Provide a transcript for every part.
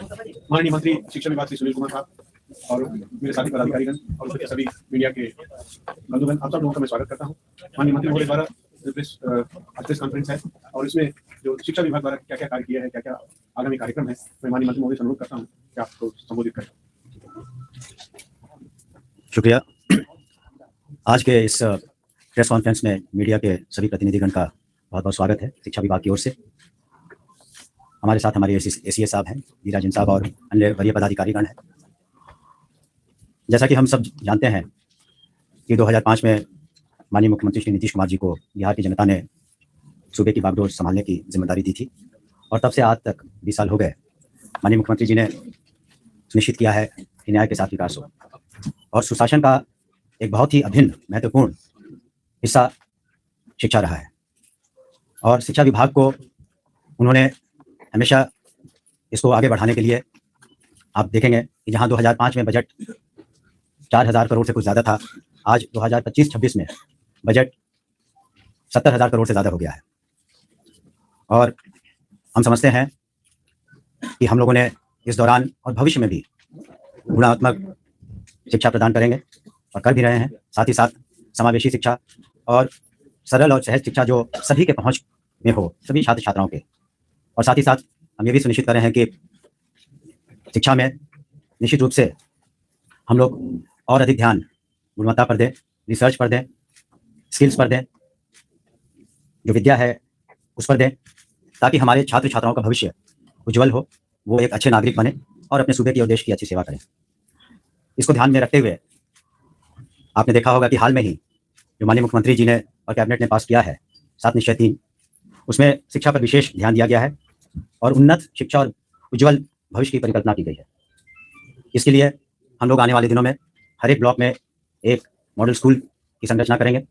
माननीय मंत्री शिक्षा विभाग श्री सुनील कुमार साहब और मेरे साथी पदाधिकारीगण और उसके सभी मीडिया के बंधुगण, आप सब लोगों का मैं स्वागत करता हूँ। माननीय मंत्री महोदय द्वारा प्रेस कॉन्फ्रेंस है और इसमें जो शिक्षा विभाग द्वारा क्या क्या कार्य किया है, क्या क्या आगामी कार्यक्रम है, मैं माननीय मंत्री महोदय से अनुरोध करता हूँ कि आपको संबोधित करें। शुक्रिया। आज के इस प्रेस कॉन्फ्रेंस में मीडिया के सभी प्रतिनिधिगण का बहुत बहुत स्वागत है शिक्षा विभाग की ओर से। हमारे साथ हमारे एसीएस साहब हैं, नीराजन साहब और अन्य वरीय पदाधिकारीगण हैं। जैसा कि हम सब जानते हैं कि 2005 में माननीय मुख्यमंत्री श्री नीतीश कुमार जी को बिहार की जनता ने सूबे की बागडोर संभालने की जिम्मेदारी दी थी और तब से आज तक 20 साल हो गए। माननीय मुख्यमंत्री जी ने सुनिश्चित किया है कि न्याय के साथ विकास हो और सुशासन का एक बहुत ही अभिन्न महत्वपूर्ण हिस्सा शिक्षा रहा है और शिक्षा विभाग को उन्होंने हमेशा इसको आगे बढ़ाने के लिए, आप देखेंगे कि जहां 2005 में बजट 4000 करोड़ से कुछ ज़्यादा था, आज 2025-26 में बजट 70,000 करोड़ से ज़्यादा हो गया है। और हम समझते हैं कि हम लोगों ने इस दौरान और भविष्य में भी गुणात्मक शिक्षा प्रदान करेंगे और कर भी रहे हैं। साथ ही साथ समावेशी शिक्षा और सरल और सहज शिक्षा जो सभी के पहुंच में हो, सभी छात्र छात्राओं के। और साथ ही साथ हम ये भी सुनिश्चित कर रहे हैं कि शिक्षा में निश्चित रूप से हम लोग और अधिक ध्यान गुणवत्ता पर दें, रिसर्च पर दें, स्किल्स पर दें, जो विद्या है उस पर दें, ताकि हमारे छात्र छात्राओं का भविष्य उज्जवल हो, वो एक अच्छे नागरिक बने और अपने सूबे की और देश की अच्छी सेवा करें। इसको ध्यान में रखते हुए आपने देखा होगा कि हाल में ही जो माननीय मुख्यमंत्री जी ने और कैबिनेट ने पास किया है 7 निश्चय 3, उसमें शिक्षा पर विशेष ध्यान दिया गया है और उन्नत शिक्षा और उज्जवल भविष्य की परिकल्पना की गई है। इसके लिए हम लोग आने वाले दिनों में हर एक ब्लॉक में एक मॉडल स्कूल की संरचना करेंगे।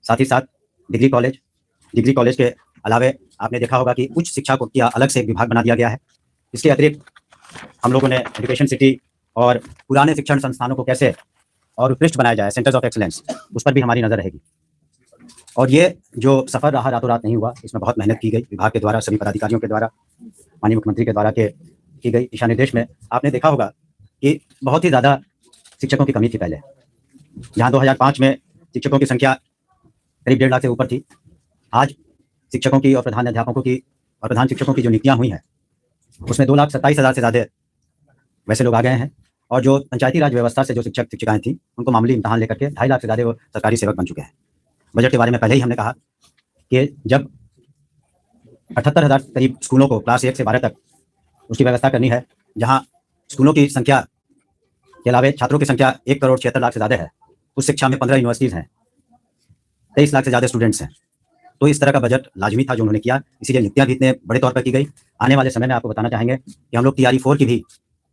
साथ ही साथ डिग्री कॉलेज के अलावे आपने देखा होगा कि उच्च शिक्षा को किया अलग से एक विभाग बना दिया गया है। इसके अतिरिक्त हम लोगों ने एजुकेशन सिटी और पुराने शिक्षण संस्थानों को कैसे और उत्कृष्ट बनाया जाए, सेंटर्स ऑफ एक्सीलेंस, उस पर भी हमारी नज़र रहेगी। और ये जो सफ़र रहा रातों रात नहीं हुआ, इसमें बहुत मेहनत की गई विभाग के द्वारा, सभी पदाधिकारियों के द्वारा, माननीय मुख्यमंत्री के द्वारा की गई दिशा निर्देश में आपने देखा होगा कि बहुत ही ज़्यादा शिक्षकों की कमी थी पहले। जहाँ 2005 में शिक्षकों की संख्या करीब 1.5 लाख से ऊपर थी, आज शिक्षकों की और प्रधान अध्यापकों की और प्रधान शिक्षकों की जो नियुक्तियाँ हुई हैं उसमें 2,27,000 से ज़्यादा वैसे लोग आ गए हैं। और जो पंचायती राज व्यवस्था से जो शिक्षक शिक्षिकाएँ थीं, उनको मामूली इम्तहान लेकर के 2.5 लाख से ज़्यादा वो सरकारी सेवक बन चुके हैं। बजट के बारे में पहले ही हमने कहा कि जब 78,000 करीब स्कूलों को क्लास 1 से 12 तक उसकी व्यवस्था करनी है, जहां स्कूलों की संख्या के अलावा छात्रों की संख्या 1,76,00,000 से ज़्यादा है, उस शिक्षा में 15 यूनिवर्सिटीज़ हैं, 23 लाख से ज़्यादा स्टूडेंट्स हैं। तो इस तरह का बजट लाजमी था जो उन्होंने किया, इसीलिए नियुक्तियाँ भी इतने बड़े तौर पर की गई। आने वाले समय में आपको बताना चाहेंगे कि हम लोग TRE 4 की भी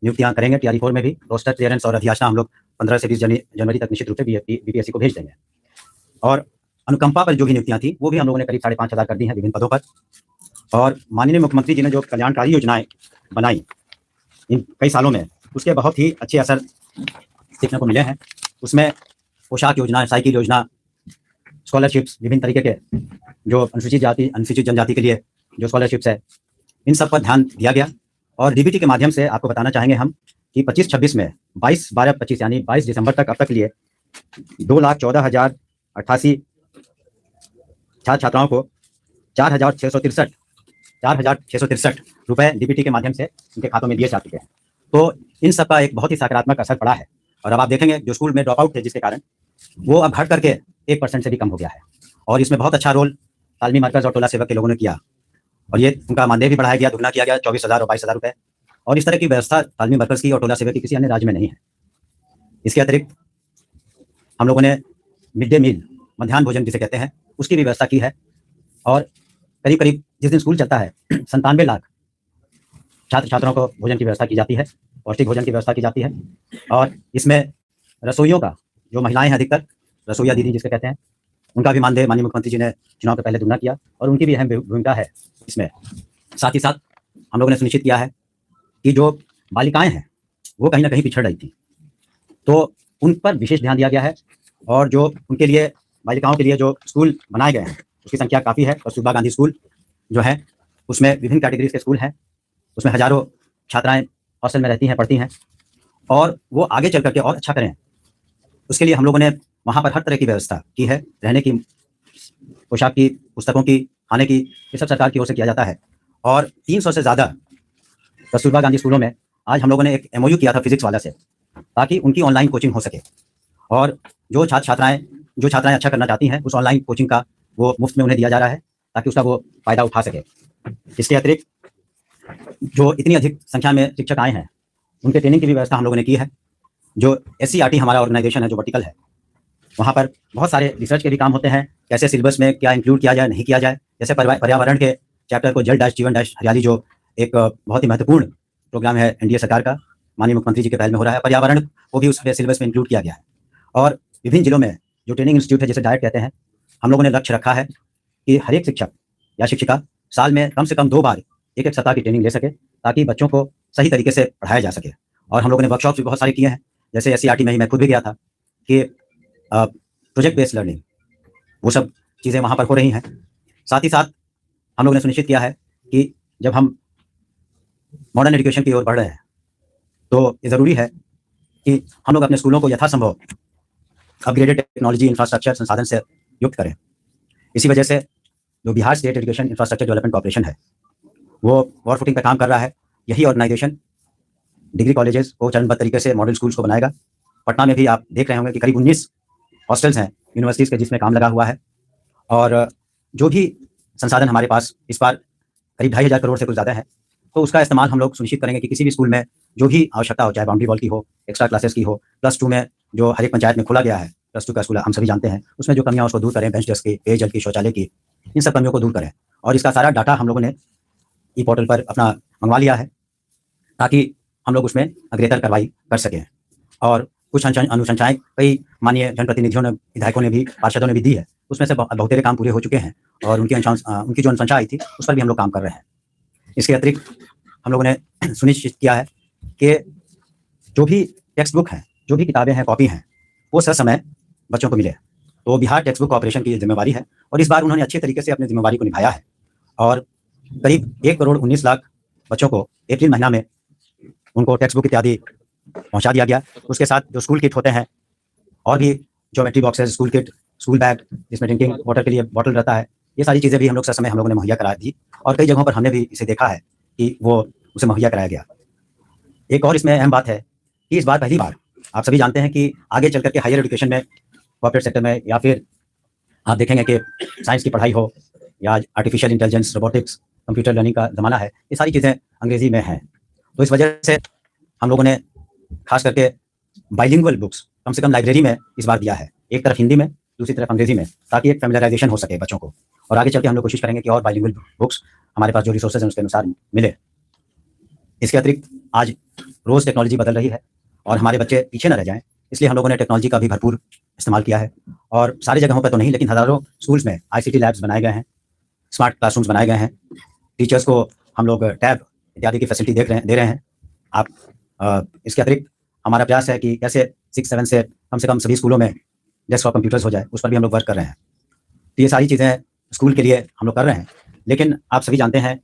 नियुक्तियाँ करेंगे। TRE 4 में भी रोस्टर क्लियरेंस और अधियाचना हम लोग 15 से 20 जनवरी तक निश्चित रूप से BPSC को भेज देंगे। और अनुकंपा पर जो भी नियुक्तियाँ थी वो भी हम लोगों ने करीब 5,500 कर दी हैं विभिन्न पदों पर। और माननीय मुख्यमंत्री जी ने जो कल्याणकारी योजनाएं बनाई इन कई सालों में, उसके बहुत ही अच्छे असर देखने को मिले हैं। उसमें पोशाक योजना, साइकिल योजना, स्कॉलरशिप्स, विभिन्न तरीके के जो अनुसूचित जाति अनुसूचित जनजाति के लिए जो स्कॉलरशिप्स है, इन सब पर ध्यान दिया गया। और DBT के माध्यम से आपको बताना चाहेंगे हम कि 25-26 में 22-12-25 यानी 22 दिसंबर तक अब तक लिए 2,14,088 छात्र छात्राओं को 4,663 रुपए DBT के माध्यम से उनके खातों में दिए जा चुके हैं। तो इन सब का एक बहुत ही सकारात्मक असर पड़ा है। और अब आप देखेंगे जो स्कूल में ड्रॉप आउट थे जिसके कारण वो अब घट करके 1% से भी कम हो गया है। और इसमें बहुत अच्छा रोल तालमी मरकज़ और टोला सेवक के लोगों ने किया और ये उनका मानदेय भी बढ़ाया गया, दुगना किया गया, 24,000 और 22,000 रुपये। और इस तरह की व्यवस्था तालमी मरकज़ की और टोला सेवक की किसी अन्य राज्य में नहीं है। इसके अतिरिक्त हम लोगों ने मिड डे मील, मध्याह्न भोजन जिसे कहते हैं, उसकी भी व्यवस्था की है। और करीब करीब जिस दिन स्कूल चलता है 97 लाख छात्र छात्राओं को भोजन की व्यवस्था की जाती है, पौष्टिक भोजन की व्यवस्था की जाती है। और इसमें रसोइयों का, जो महिलाएं हैं अधिकतर रसोईया दीदी जिसके कहते हैं, उनका भी मानदेय माननीय मुख्यमंत्री जी ने चुनाव के पहले दुगना किया और उनकी भी अहम भूमिका है इसमें। साथ ही साथ हम लोगों ने सुनिश्चित किया है कि जो बालिकाएं हैं वो कहीं ना कहीं पिछड़ रही थी, तो उन पर विशेष ध्यान दिया गया है। और जो उनके लिए बालिकाओं के लिए जो स्कूल बनाए गए हैं उसकी संख्या काफ़ी है। कस्तूरबा गांधी स्कूल जो है उसमें विभिन्न कैटेगरीज के स्कूल हैं, उसमें हज़ारों छात्राएं हॉस्टल में रहती हैं, पढ़ती हैं, और वो आगे चल करके और अच्छा करें, उसके लिए हम लोगों ने वहाँ पर हर तरह की व्यवस्था की है। रहने की, पोशाक की, पुस्तकों की, खाने की, ये सब सरकार की ओर से किया जाता है। और 300 से ज़्यादा कस्तूरबा गांधी स्कूलों में आज हम लोगों ने एक MOU किया था फिजिक्स वाला से, ताकि उनकी ऑनलाइन कोचिंग हो सके। और जो छात्राएं अच्छा करना चाहती हैं, उस ऑनलाइन कोचिंग का वो मुफ्त में उन्हें दिया जा रहा है, ताकि उसका वो फ़ायदा उठा सके। इसके अतिरिक्त जो इतनी अधिक संख्या में शिक्षक आए हैं, उनके ट्रेनिंग की भी व्यवस्था हम लोगों ने की है। जो SCERT हमारा ऑर्गेनाइजेशन है, जो वर्टिकल है, वहाँ पर बहुत सारे रिसर्च के भी काम होते हैं, कैसे सिलेबस में क्या इंक्लूड किया जाए, नहीं किया जाए। जैसे पर्यावरण के चैप्टर को जल डैश जीवन डैश हरियाली, जो एक बहुत ही महत्वपूर्ण प्रोग्राम है NDA सरकार का, माननीय मुख्यमंत्री जी के पहल में हो रहा है, पर्यावरण को भी उसके सिलेबस में इंक्लूड किया गया है। और विभिन्न जिलों में जो ट्रेनिंग इंस्टीट्यूट है, जिसे डायट कहते हैं, हम लोगों ने लक्ष्य रखा है कि हर एक शिक्षक या शिक्षिका साल में कम से कम 2 बार एक सप्ताह की ट्रेनिंग ले सके, ताकि बच्चों को सही तरीके से पढ़ाया जा सके। और हम लोगों ने वर्कशॉप्स भी बहुत सारे किए हैं, जैसे SCERT में ही मैं खुद भी गया था कि प्रोजेक्ट बेस्ड लर्निंग, वो सब चीज़ें वहाँ पर हो रही हैं। साथ ही साथ हम लोगों ने सुनिश्चित किया है कि जब हम मॉडर्न एजुकेशन की ओर बढ़ रहे हैं, तो ये ज़रूरी है कि हम लोग अपने स्कूलों को यथासंभव अपग्रेडेड टेक्नोलॉजी इंफ्रास्ट्रक्चर संसाधन से युक्त करें। इसी वजह से जो Bihar state education infrastructure development corporation है, वो वॉर फुटिंग पर काम कर रहा है। यही ऑर्गेनाइजेशन डिग्री कॉलेजेस को चरणबद्ध तरीके से मॉडल स्कूल्स को बनाएगा। पटना में भी आप देख रहे होंगे कि करीब 19 हॉस्टल्स हैं यूनिवर्सिटीज़ के, जिसमें काम लगा हुआ है। और जो भी संसाधन हमारे पास इस बार करीब 2,500 करोड़ से कुछ ज़्यादा है, तो उसका इस्तेमाल हम लोग सुनिश्चित करेंगे कि किसी भी स्कूल में जो भी आवश्यकता हो, चाहे बाउंड्री वॉल की हो, एक्स्ट्रा क्लासेस की हो, +2 में जो हर एक पंचायत में खोला गया है, +2 का स्कूल हम सभी जानते हैं, उसमें जो कमियाँ उसको दूर करें, बेंच डेस्क की, पेयजल की, शौचालय की, इन सब कमियों को दूर करें। और इसका सारा डाटा हम लोगों ने ई-पोर्टल पर अपना मंगवा लिया है, ताकि हम लोग उसमें अग्रेतर कार्रवाई कर सकें। और कुछ अनुशंसाएं कई माननीय जनप्रतिनिधियों ने, विधायकों ने भी, पार्षदों ने भी दी है, उसमें से बहुतेरे काम पूरे हो चुके हैं, और उनकी जो अनुशंसा आई थी, उस पर भी हम लोग काम कर रहे हैं। इसके अतिरिक्त हम लोगों ने सुनिश्चित किया है कि जो भी टेक्स्ट बुक हैं, जो भी किताबें हैं, कॉपी हैं, वो ससमय बच्चों को मिले। तो बिहार टेक्स्ट बुक कॉर्पोरेशन की जिम्मेवारी है, और इस बार उन्होंने अच्छे तरीके से अपनी जिम्मेवारी को निभाया है। और करीब 1,19,00,000 बच्चों को अप्रैल महीना में उनको टेक्स्ट बुक इत्यादि पहुंचा दिया गया। उसके साथ जो स्कूल किट होते हैं, और भी geometry boxes, school kit, school bag, जिसमें ड्रिंकिंग वाटर के लिए बॉटल रहता है, ये सारी चीज़ें भी हम लोग ससमय हम लोगों ने मुहैया करा दी। और कई जगहों पर हमने भी इसे देखा है कि वो उसे मुहैया कराया गया। एक और इसमें अहम बात है कि इस बार पहली बार आप सभी जानते हैं कि आगे चल करके हायर एजुकेशन में, कॉर्पोरेट सेक्टर में, या फिर आप देखेंगे कि साइंस की पढ़ाई हो, या artificial intelligence, robotics, computer learning का ज़माना है, ये सारी चीज़ें अंग्रेज़ी में हैं। तो इस वजह से हम लोगों ने खास करके बाइलिंगुअल बुक्स कम से कम लाइब्रेरी में इस बार दिया है, एक तरफ हिंदी में, दूसरी तरफ अंग्रेजी में, ताकि एक फैमिलियराइजेशन हो सके बच्चों को। और आगे चल के हम लोग कोशिश करेंगे कि और बाइलिंगुअल बुक्स हमारे पास जो रिसोर्सेज हैं उसके अनुसार मिले। इसके अतिरिक्त आज रोज़ टेक्नोलॉजी बदल रही है, और हमारे बच्चे पीछे न रह जाएं, इसलिए हम लोगों ने टेक्नोलॉजी का भी भरपूर इस्तेमाल किया है। और सारी जगहों पर तो नहीं, लेकिन हज़ारों स्कूल्स में ICT लैब्स बनाए गए हैं, स्मार्ट क्लासरूम्स बनाए गए हैं, टीचर्स को हम लोग टैब इत्यादि की फैसिलिटी दे रहे हैं। आप इसके अतिरिक्त हमारा प्रयास है कि कैसे 6-7 से कम सभी स्कूलों में डेस्कटॉप कंप्यूटर्स हो जाए, उस पर भी हम लोग वर्क कर रहे हैं। तो ये सारी चीज़ें स्कूल के लिए हम लोग कर रहे हैं। लेकिन आप सभी जानते हैं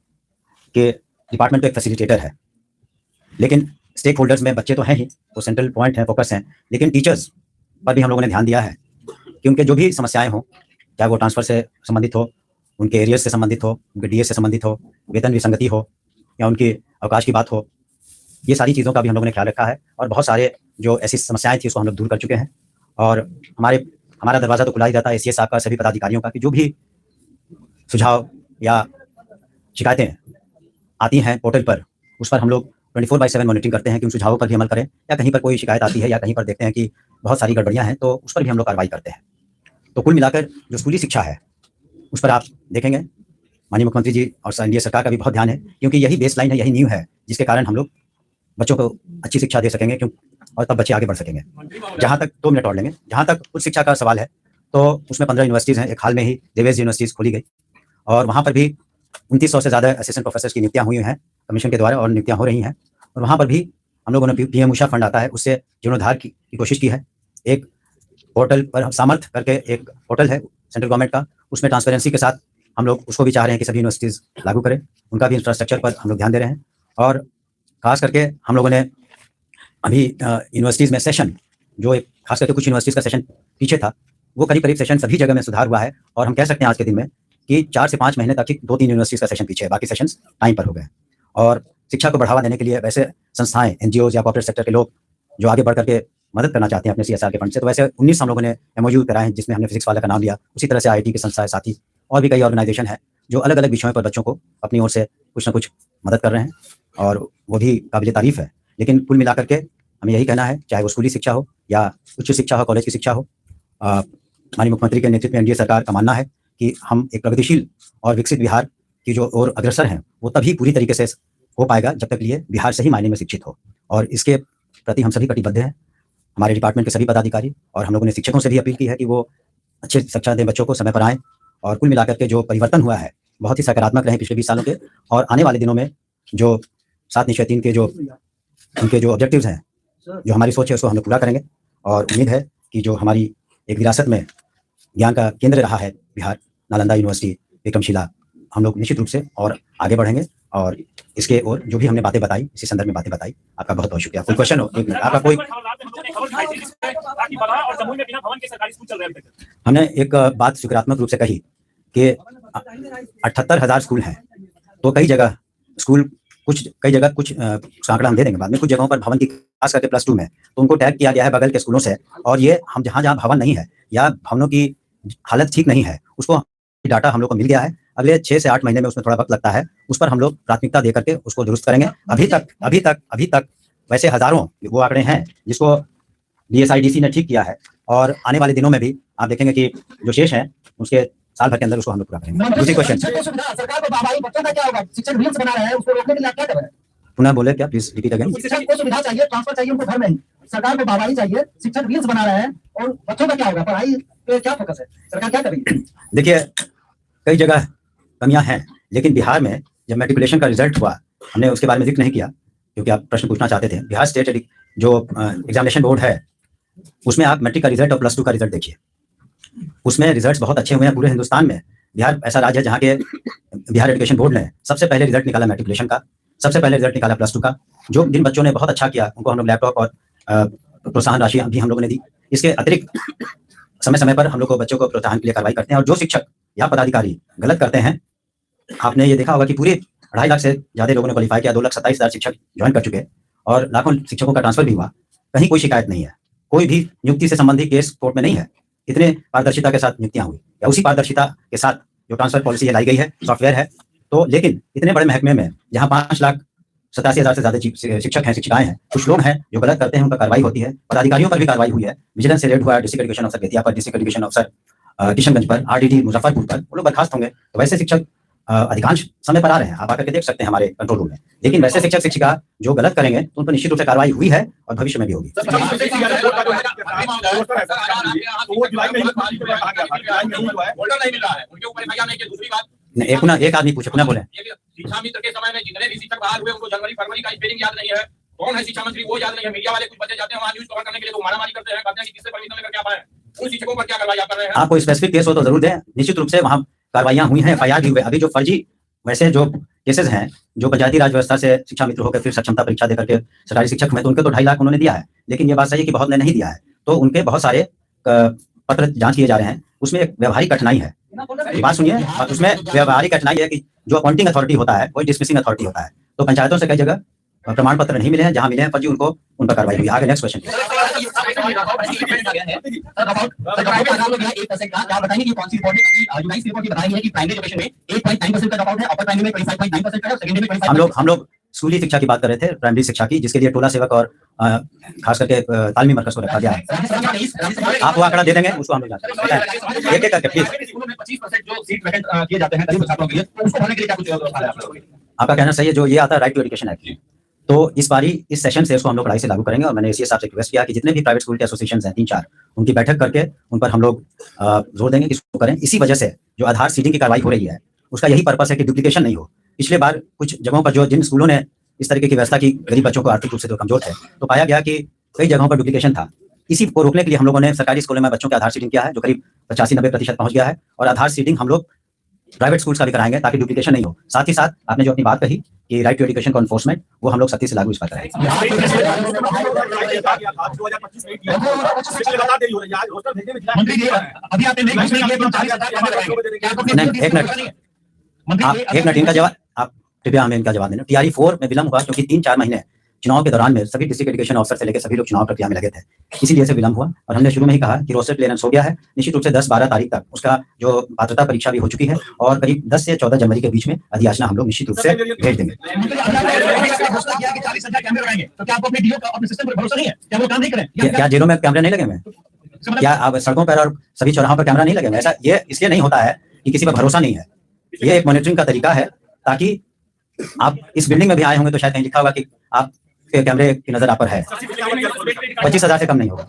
कि डिपार्टमेंट तो एक फैसिलिटेटर है, लेकिन स्टेक होल्डर्स में बच्चे तो हैं ही, वो सेंट्रल पॉइंट हैं, फोकस हैं, लेकिन टीचर्स पर भी हम लोगों ने ध्यान दिया है कि उनके जो भी समस्याएं हों, चाहे वो ट्रांसफ़र से संबंधित हो, उनके एरियर्स से संबंधित हो, उनके DA से संबंधित हो, वेतन विसंगति हो, या उनकी अवकाश की बात हो, ये सारी चीज़ों का भी हम लोगों ने ख्याल रखा है। और बहुत सारे जो ऐसी समस्याएं थी उसको हम लोग दूर कर चुके हैं। और हमारा दरवाज़ा तो खुला ही रहता है SCS साहब का, सभी पदाधिकारियों का, कि जो भी सुझाव या शिकायतें आती हैं पोर्टल पर, उस पर हम लोग 24/7 मॉनिटरिंग करते हैं कि उन सुझावों पर भी अमल करें, या कहीं पर कोई शिकायत आती है या कहीं पर देखते हैं कि बहुत सारी गड़बड़ियाँ हैं, तो उस पर भी हम लोग कार्रवाई करते हैं। तो कुल मिलाकर जो स्कूली शिक्षा है, उस पर आप देखेंगे माननीय मुख्यमंत्री जी और NDA सरकार का भी बहुत ध्यान है, क्योंकि यही बेसलाइन है, यही नींव है, जिसके कारण हम लोग बच्चों को अच्छी शिक्षा दे सकेंगे, और तब बच्चे आगे बढ़ सकेंगे। जहाँ तक 2 मिनट और लेंगे, जहाँ तक उच्च शिक्षा का सवाल है, तो उसमें 15 यूनिवर्सिटीज़ हैं। एक हाल में ही देवेश यूनिवर्सिटीज़ खोली गई, और वहाँ पर भी 2900 से ज़्यादा असिस्टेंट प्रोफेसर्स की नियुक्तियाँ हुई हैं कमीशन के द्वारा, और नियुक्तियाँ हो रही हैं। और वहाँ पर भी हम लोगों ने PM उषा फंड आता है, उससे जीर्णोद्धार की कोशिश की है। एक पोर्टल पर सामर्थ्य करके एक पोर्टल है सेंट्रल गवर्नमेंट का, उसमें ट्रांसपेरेंसी के साथ हम लोग उसको भी चाह रहे हैं कि सभी यूनिवर्सिटीज़ लागू करें, उनका भी इंफ्रास्ट्रक्चर पर हम लोग ध्यान दे रहे हैं। और खास करके हम लोगों ने अभी यूनिवर्सिटीज़ में सेशन, जो एक खास करके कुछ यूनिवर्सिटीज़ का सेशन पीछे था, वो करीब सेशन सभी जगह में सुधार हुआ है। और हम कह सकते हैं आज के दिन में कि 4 से 5 महीने तक ही 2-3 यूनिवर्सिटीज़ का सेशन पीछे है, बाकी सेशंस टाइम पर हो गए। और शिक्षा को बढ़ावा देने के लिए वैसे संस्थाएं, एनजीओज या कॉर्पोरेट सेक्टर के लोग जो आगे बढ़ करके मदद करना चाहते हैं अपने CSR के फंड से, तो वैसे 19 हम लोगों ने एमओयू कराए हैं, जिसमें हमने फिजिक्स वाले का नाम लिया। उसी तरह से IIT की संस्थाएं, साथी और भी कई ऑर्गेनाइजेशन है जो अलग अलग विषयों पर बच्चों को अपनी ओर से कुछ न कुछ मदद कर रहे हैं, और वो भी काबिल तारीफ है। लेकिन कुल मिलाकर के हमें यही कहना है, चाहे वो स्कूली शिक्षा हो या उच्च शिक्षा हो, कॉलेज की शिक्षा हो, माननीय मुख्यमंत्री के नेतृत्व में NDA सरकार का मानना है कि हम एक प्रगतिशील और विकसित बिहार की जो ओर अग्रसर हैं, वो तभी पूरी तरीके से हो पाएगा जब तक लिए बिहार सही मायने में शिक्षित हो। और इसके प्रति हम सभी कटिबद्ध हैं, हमारे डिपार्टमेंट के सभी पदाधिकारी, और हम लोगों ने शिक्षकों से भी अपील की है कि वो अच्छे शिक्षा दें, बच्चों को समय पर आएँ। और कुल मिलाकर के जो परिवर्तन हुआ है बहुत ही सकारात्मक रहे पिछले 20 सालों के, और आने वाले दिनों में जो 7 निश्चय 3 के जो उनके जो ऑब्जेक्टिव्स हैं, जो हमारी सोच है, उसको हम लोग पूरा करेंगे। और उम्मीद है कि जो हमारी एक विरासत में ज्ञान का केंद्र रहा है बिहार, नालंदा यूनिवर्सिटी, विक्रमशिला, हम लोग निश्चित रूप से और आगे बढ़ेंगे। और इसके और जो भी हमने बातें बताई, इसी संदर्भ में बातें बताई, आपका बहुत बहुत शुक्रिया। कोई क्वेश्चन हो? एक मिनट, आपका कोई? हमने एक बात सकारात्मक रूप से कही कि 78,000 स्कूल हैं, तो कई जगह स्कूल, कई जगह कुछ आंकड़ा हम दे देंगे बाद में, कुछ जगहों पर भवन की, खास करके +2 में, तो उनको टैग किया गया है बगल के स्कूलों से। और ये हम जहाँ भवन नहीं है या भवनों की हालत ठीक नहीं है, उसको डाटा हम लोग को मिल गया है। अगले 6 से 8 महीने में, उसमें थोड़ा वक्त लगता है, उस पर हम लोग प्राथमिकता दे करके उसको दुरुस्त करेंगे। अभी तक वैसे हजारों वो आंकड़े हैं जिसको DSIDC ने ठीक किया है, और आने वाले दिनों में भी आप देखेंगे कि जो शेष है उसके साल भर के अंदर उसको हम लोग पूरा करेंगे। दूसरी क्वेश्चन, सरकार को बाबाई बच्चों का क्या होगा? शिक्षक रील्स बना रहे हैं, उसको रोकने के लिए क्या करें? पुनः बोले क्या, प्लीज रिपीट अगेन। शिक्षक को सुविधा चाहिए, ट्रांसफर चाहिए उनको घर में ही, सरकार को बाबाई चाहिए, शिक्षक रील्स बना रहे हैं, और बच्चों का क्या होगा? पढ़ाई पे क्या फोकस है? सरकार क्या करेगी? देखिए, कई जगह कमियां हैं, लेकिन बिहार में जब मैट्रिकुलेशन का रिजल्ट हुआ, हमने उसके बारे में जिक्र नहीं किया क्योंकि आप प्रश्न पूछना चाहते थे। बिहार स्टेट जो एग्जामिनेशन बोर्ड है, उसमें आप मैट्रिक का रिजल्ट और +2 का रिजल्ट देखिए, उसमें रिजल्ट्स बहुत अच्छे हुए हैं पूरे हिंदुस्तान में। बिहार ऐसा राज्य है जहाँ के बिहार एजुकेशन बोर्ड ने सबसे पहले रिजल्ट निकाला मैट्रिकुलेशन का, सबसे पहले रिजल्ट निकाला +2 का। जो जिन बच्चों ने बहुत अच्छा किया उनको हम लोग लैपटॉप और प्रोत्साहन राशि भी हम लोगों ने दी। इसके अतिरिक्त समय समय पर हम लोग को बच्चों को प्रोत्साहन के लिए कार्रवाई करते हैं। और जो शिक्षक या पदाधिकारी गलत करते हैं, आपने ये देखा होगा कि पूरे 2.5 लाख से ज़्यादा लोगों ने क्वालिफाई किया, 2,27,000 शिक्षक ज्वाइन कर चुके, और लाखों शिक्षकों का ट्रांसफर भी हुआ। कहीं कोई शिकायत नहीं है, कोई भी नियुक्ति से संबंधित केस कोर्ट में नहीं है। इतने पारदर्शिता के साथ नियुक्तियां हुई, या उसी पारदर्शिता के साथ जो ट्रांसफर पॉलिसी लाई गई है, सॉफ्टवेयर है। तो लेकिन इतने बड़े महकमे में जहां 5,87,000 से ज़्यादा शिक्षक हैं, शिक्षिकाएं हैं, कुछ लोग हैं जो गलत करते हैं, उन पर कार्रवाई होती है। पदाधिकारियों पर भी कार्रवाई हुई है। विजिलेंस से रेड हुआ है डिस्ट्रिक्ट एजुकेशन अफसर बेतिया पर, डिस्ट्रिक्ट एजुकेशन अफसर किशनगंज पर, RDD मुजफ्फरपुर पर, वो लोग बर्खास्त होंगे। तो वैसे शिक्षक अधिकांश समय पर आ रहे हैं, आप आकर के देख सकते हैं हमारे कंट्रोल रूम में। लेकिन वैसे शिक्षक शिक्षिका जो गलत करेंगे तो उन पर निश्चित रूप से कार्रवाई हुई है और भविष्य में भी होगी। एक आदमी पूछे, पुनः बोले। शिक्षा मित्र के समय में जितने भी शिक्षक बहाल हुए उनको जनवरी फरवरी का स्पेलिंग याद नहीं है, कौन है शिक्षा मंत्री वो याद नहीं है। मीडिया वाले कुछ बच्चे जाते हैं वहां न्यूज कवर करने के लिए, तो मारामारी करते हैं, कहते हैं कि किससे परमिशन लेकर क्या पाए। उन शिक्षकों पर क्या कार्रवाई आप कर रहे हैं? आपको स्पेसिफिक केस हो तो जरूर दें, निश्चित रूप से वहां कार्रवाइयां हुई हैं, FIR भी हुए। अभी जो फर्जी वैसे जो केसेस हैं, जो पंचायती राज व्यवस्था से शिक्षा मित्र होकर फिर सक्षमता परीक्षा देकर के सरकारी शिक्षक में, तो उनके तो 2.5 लाख उन्होंने दिया है। लेकिन ये बात सही है कि बहुत ने नहीं दिया है, तो उनके बहुत सारे पत्र जांच किए जा रहे हैं। उसमें एक व्यवहारिक कठिनाई है, बात सुनिए, उसमें व्यवहारिक कठिनाई है कि जो अपॉइंटिंग अथॉरिटी होता है वही डिसमिसिंग अथॉरिटी होता है। तो पंचायतों से कई जगह प्रमाण पत्र नहीं मिले हैं, जहां मिले हैं फर्जी, उनको उन पर कार्रवाई हुई। आगे नेक्स्ट क्वेश्चन। हम लोग स्कूली शिक्षा की बात कर रहे थे, प्राइमरी शिक्षा की, जिसके लिए टोला सेवक और खास करके तालमी मरकज को रखा गया है। आप वो आंकड़ा दे देंगे, उसको हम लोग एक एक करके प्लीज। 25% जो सीट वैकेंट किए जाते हैं गरीब छात्रों के लिए, तो उसको भरने के लिए क्या कुछ व्यवस्था है आप लोगों की? आपका कहना सही है। जो ये आता है राइट टू एजुकेशन एक्ट, तो इस बारी इस सेशन से इसको हम लोग कड़ाई से लागू करेंगे। और मैंने इसी हिसाब से रिक्वेस्ट किया कि जितने भी प्राइवेट स्कूल के एसोसिएशन हैं 3-4, उनकी बैठक करके उन पर हम लोग जोर देंगे कि इसको करें। इसी वजह से जो आधार सीडिंग की कार्रवाई हो रही है, उसका यही पर्पस है कि डुप्लीकेशन नहीं हो। पिछले बार कुछ जगहों पर जिन स्कूलों ने इस तरीके की व्यवस्था की, गरीब बच्चों को आर्थिक रूप से जो कमजोर थे, तो पाया गया कि कई जगहों पर डुप्लीकेशन था। इसी को रोकने के लिए हम लोगों ने सरकारी स्कूलों में बच्चों के आधार सीडिंग किया है, जो करीब 85-90% पहुंच गया है। और आधार सीडिंग हम लोग प्राइवेट स्कूल्स का भी कराएंगे ताकि डुप्लीकेशन नहीं हो। साथ ही साथ आपने जो अपनी बात कही कि राइट टू एजुकेशन का एनफोर्समेंट, वो हम लोग सख्ती से लागू इस पर करेंगे। मंत्री जी, अभी आपने नहीं घोषणा की कि 40,000 एक मिनट इनका जवाब आप कृपया हमें इनका जवाब देना। टीआरई 4 में विलंब हुआ क्योंकि 3-4 महीने चुनाव के दौरान में सभी डिस्ट्रिक्ट एजुकेशन ऑफिसर से लेकर सभी लोग चुनाव प्रक्रिया में लगे थे, इसीलिए से विलंब हुआ। और हमने शुरू में ही कहा कि रोस्टर क्लियरेंस हो गया है, निश्चित रूप से 10-12 तारीख तक उसका जो पात्रता परीक्षा भी हो चुकी है और करीब 10 से 14 जनवरी के बीच में अधियाचना हम लोग निश्चित रूप से भेज देंगे। क्या जेलों में कैमरे नहीं लगे हुए? क्या आप सड़कों पर और सभी चौराहों पर कैमरा नहीं लगे हुए? ऐसा ये इसलिए नहीं होता है कि किसी पर भरोसा नहीं है, ये एक मॉनिटरिंग का तरीका है ताकि आप इस बिल्डिंग में भी आए होंगे तो शायद कहीं लिखा होगा कि आप के कैमरे की नजर आप पर है। 25,000 से कम नहीं होगा।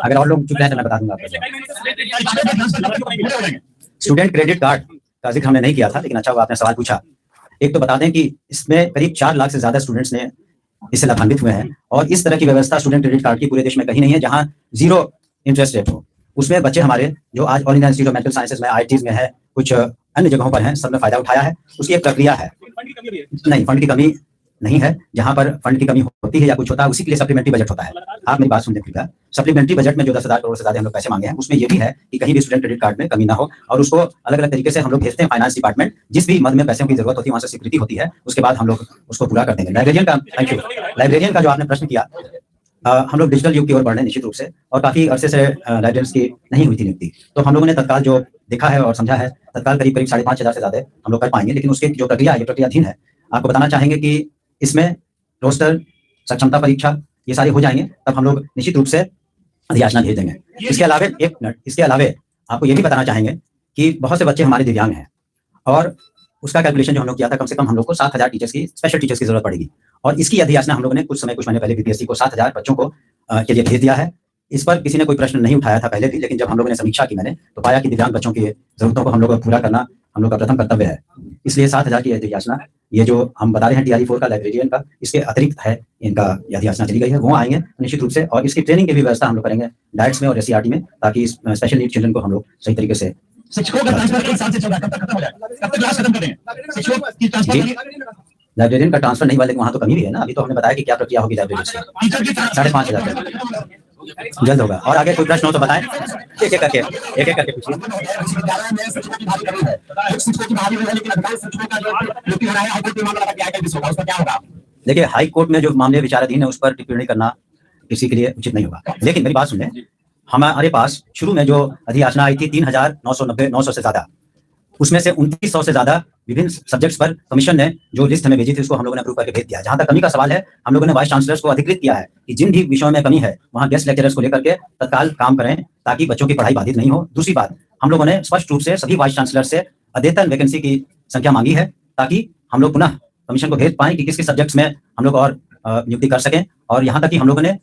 अगर और लोग चुप रहे तो मैं बता दूंगा आपको। स्टूडेंट क्रेडिट कार्ड का जिक्र हमने नहीं किया था, लेकिन अच्छा हुआ आपने सवाल पूछा। एक तो बता दें कि इसमें करीब 4 लाख से ज्यादा स्टूडेंट्स ने इससे लाभान्वित हुए हैं और इस तरह की व्यवस्था स्टूडेंट क्रेडिट कार्ड की पूरे देश में कहीं नहीं है जहां 0 इंटरेस्ट रेट हो। उसमें बच्चे हमारे जो आज all India institute of medical sciences में, IITs में है, कुछ अन्य जगहों पर हैं, सब ने फायदा उठाया है। उसकी एक प्रक्रिया है। नहीं, फंड की कमी नहीं है। जहां पर फंड की कमी होती है या कुछ होता है, उसी के लिए सप्लीमेंट्री बजट होता है। आप मेरी बात सुन लीजिएगा। सप्लीमेंट्री बजट में जो 10,000 करोड़ से ज्यादा हम लोग पैसे मांगे हैं, उसमें ये भी है कि कहीं भी स्टूडेंट क्रेडिट कार्ड में कमी ना हो और उसको अलग अलग तरीके से हम लोग भेजते हैं फाइनेंस डिपार्टमेंट। जिस भी मद में पैसों की जरूरत होती है वहां से स्वीकृति होती है, उसके बाद हम लोग उसको पूरा कर देंगे। लाइब्रेरियन का, थैंक यू, लाइब्रेरियन का जो आपने प्रश्न किया, हम लोग डिजिटल युग की ओर बढ़ रहे हैं निश्चित रूप से, और काफी अरसे से लाइब्रेरियंस की नहीं हुई थी नियुक्ति। तो हम लोगों ने तत्काल जो देखा है और समझा है, तत्काल करीब 5,500 से ज्यादा हम लोग कर पाएंगे, लेकिन उसकी जो प्रक्रिया है, ये प्रक्रियाधीन है। आपको बताना चाहेंगे कि इसमें रोस्टर, सक्षमता परीक्षा, ये सारे हो जाएंगे, तब हम लोग निश्चित रूप से अधियाचना भेज देंगे। इसके अलावे एक मिनट, इसके अलावे आपको ये भी बताना चाहेंगे कि बहुत से बच्चे हमारे दिव्यांग हैं और उसका कैलकुलेशन जो हम लोग किया था, कम से कम हम लोग को 7,000 टीचर्स की, स्पेशल टीचर्स की जरूरत पड़ेगी। और इसकी अधियाचना हम लोगों ने कुछ महीने पहले बीपीएससी को 7,000 बच्चों को के लिए भेज दिया है। इस पर किसी ने कोई प्रश्न नहीं उठाया था पहले भी, लेकिन जब हम लोगों ने समीक्षा की, मैंने तो पाया कि दिव्यांग बच्चों की जरूरतों को हम लोग को पूरा करना हम लोग का प्रथम कर्तव्य है। इसलिए 7,000 की अधियाचना, ये जो हम बता रहे हैं टीआरई 4 का लाइब्रेरियन का, इसके अतिरिक्त है, इनका अधियाचना चली गई है, वो आएंगे निश्चित रूप से। और इसकी ट्रेनिंग की भी व्यवस्था हम लोग करेंगे डाइट्स में और SCRT में, ताकि स्पेशल नीड चिल्ड्रन को हम लोग सही तरीके से। शिक्षकों का ट्रांसफर 1 साल से चल रहा है, कब तक खत्म हो जाएगा? कब तक क्लास खत्म करेंगे? शिक्षकों की ट्रांसफर, लाइब्रेरियन का ट्रांसफर नहीं हुआ, लेकिन वहाँ तो कमी भी है ना। अभी तो हमने बताया कि क्या प्रक्रिया होगी लाइब्रेरी से। 5,500 जल्द होगा। और आगे कोई प्रश्न हो तो बताएं, एक एक करके पूछिए। देखिए, हाई कोर्ट में जो मामले विचाराधीन है उस पर टिप्पणी करना किसी के लिए उचित नहीं होगा। लेकिन मेरी बात सुने, हमारे पास शुरू में जो अधियाचना आई थी 3,990 से ज्यादा, उसमें से 2,900 से ज्यादा विभिन्न सब्जेक्ट्स पर कमीशन ने जो लिस्ट हमें भेजी थी, उसको हम लोगों ने अप्रूव करके भेज दिया। जहां तक कमी का सवाल है, हम लोगों ने वाइस चांसलर्स को अधिकृत किया है कि जिन भी विषयों में कमी है वहां गेस्ट लेक्चरर्स को लेकर के तत्काल काम करें, ताकि बच्चों की पढ़ाई बाधित नहीं हो। दूसरी बात, हम लोगों ने स्पष्ट रूप से सभी वाइस चांसलर से अद्यतन वैकेंसी की संख्या मांगी है, ताकि हम लोग पुनः कमीशन को भेज पाएं कि किस किस सब्जेक्ट्स में हम लोग और नियुक्ति कर सकें। और यहाँ तक कि हम लोगों ने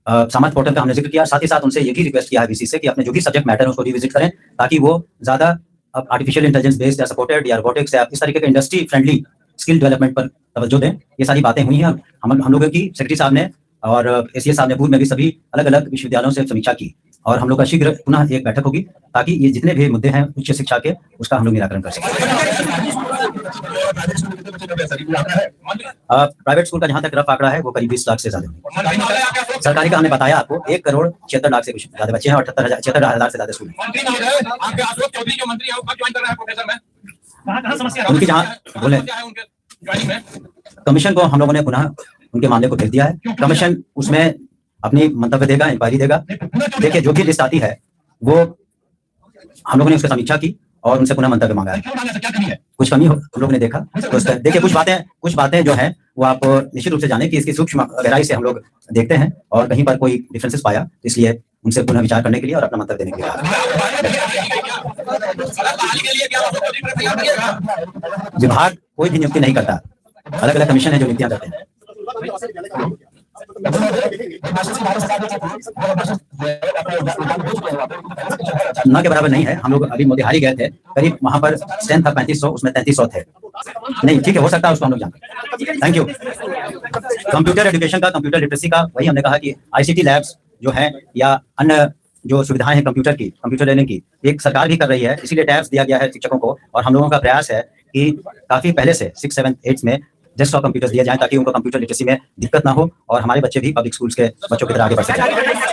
सामर्थ पोर्टल का हमने जिक्र किया, साथ ही साथ उनसे ये भी रिक्वेस्ट किया है VC से कि अपने जो भी सब्जेक्ट मैटर है उसको रिविजिट करें, ताकि वो ज्यादा आर्टिफिशियल इंटेलिजेंस बेस्ड या सपोर्टेड या रोबोटिक्स या इस तरीके के इंडस्ट्री फ्रेंडली स्किल डेवलपमेंट पर तवज्जो दें। ये सारी बातें हुई हैं। हम लोगों की सेक्रेटरी साहब ने और ACS साहब ने पूर्व में भी सभी अलग अलग विश्वविद्यालयों से समीक्षा की, और हम लोग का शीघ्र पुनः एक बैठक होगी, ताकि ये जितने भी मुद्दे हैं उच्च शिक्षा के, उसका हम लोग निराकरण कर सकें। प्राइवेट स्कूल का जहां तक रफ आंकड़ा है वो करीब 20 लाख से ज्यादा है। सरकारी का हमने बताया आपको 1,76,00,000 से कुछ ज्यादा बच्चे हैं और 76,000 से ज्यादा स्कूल उनकी जहाँ बोले कमीशन को हम लोगों ने पुनः उनके मामले को भेज दिया है। कमीशन उसमें अपनी मंतव्य देगा, इंक्वायरी देगा। देखिए, जो भी लिस्ट आती है वो हम लोगों ने उसकी समीक्षा की और उनसे पुनः मंतव्य मांगा है। कुछ कमी हम लोगों ने देखा तो देखिए, कुछ बातें जो है वो आप निश्चित रूप से जाने कि इसकी सूक्ष्म गहराई से हम लोग देखते हैं, और कहीं पर कोई डिफरेंसेस पाया तो इसलिए उनसे पुनः विचार करने के लिए और अपना मंतव्य देने के लिए विभाग कोई भी नियुक्ति नहीं करता, अलग अलग कमीशन है जो नियुक्तियां करते हैं। न के बराबर नहीं है। हम लोग अभी मोतिहारी गए थे, करीब वहां पर स्ट्रेंथ था 3500, उसमें 3300 थे। नहीं, ठीक है, हो सकता है, उसको हम लोग जानते हैं। Thank you. कंप्यूटर एजुकेशन का, कंप्यूटर लिटरेसी का, वही हमने कहा कि ICT लैब्स जो है या अन्य जो सुविधाएं हैं कंप्यूटर की, कंप्यूटर लर्निंग की, एक सरकार भी कर रही है, इसीलिए टैब्स दिया गया है शिक्षकों को। और हम लोगों का प्रयास है कि काफी पहले से 6, 7, 8 में डेस्कटॉप कंप्यूटर्स दिए जाएं ताकि उनको कंप्यूटर लिटरेसी में दिक्कत ना हो और हमारे बच्चे भी पब्लिक स्कूल्स के बच्चों की तरह आगे बढ़ सकें।